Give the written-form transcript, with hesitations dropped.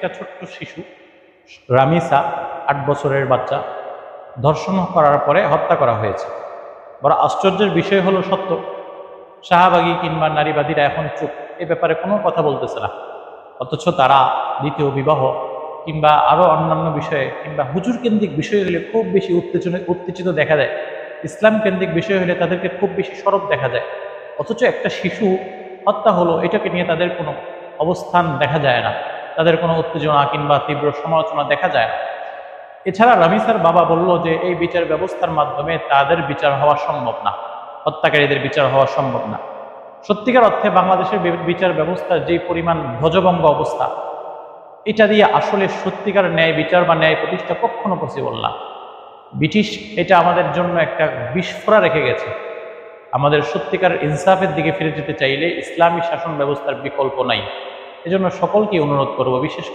একটা ছোট্ট শিশু রামিসা ৮ বছরের বাচ্চা ধর্ষণ করার পরে হত্যা করা হয়েছে। বড় আশ্চর্যের বিষয় হলো সত্য, শাহবাগী কিংবা নারীবাদীরা এখন চুপ, এ ব্যাপারে কোনো কথা বলতেছে না। অথচ তারা দ্বিতীয় বিবাহ কিংবা আরও অন্যান্য বিষয়ে কিংবা হুজুর কেন্দ্রিক বিষয় হলে খুব বেশি উত্তেজিত দেখা যায়, ইসলাম কেন্দ্রিক বিষয় হলে তাদেরকে খুব বেশি সরব দেখা যায়। অথচ একটা শিশু হত্যা হলো, এটাকে নিয়ে তাদের কোনো অবস্থান দেখা যায় না, তাদের কোনো উত্তেজনা কিংবা তীব্র সমালোচনা দেখা যায় না। এছাড়া রামিসার বাবা বলল যে এই বিচার ব্যবস্থার মাধ্যমে তাদের বিচার হওয়া সম্ভব না, হত্যাকারীদের বিচার হওয়া সম্ভব না। সত্যিকার অর্থে বাংলাদেশের বিচার ব্যবস্থার যেই পরিমাণ ধ্বজভঙ্গ অবস্থা, এটা দিয়ে আসলে সত্যিকার ন্যায় বিচার বা ন্যায় প্রতিষ্ঠা কখনো পসিবল না। ব্রিটিশ এটা আমাদের জন্য একটা বিস্ফোরা রেখে গেছে। আমাদের সত্যিকার ইনসাফের দিকে ফিরে যেতে চাইলে ইসলামী শাসন ব্যবস্থার বিকল্প নাই। এজন্য সকলকে অনুরোধ করব, বিশেষ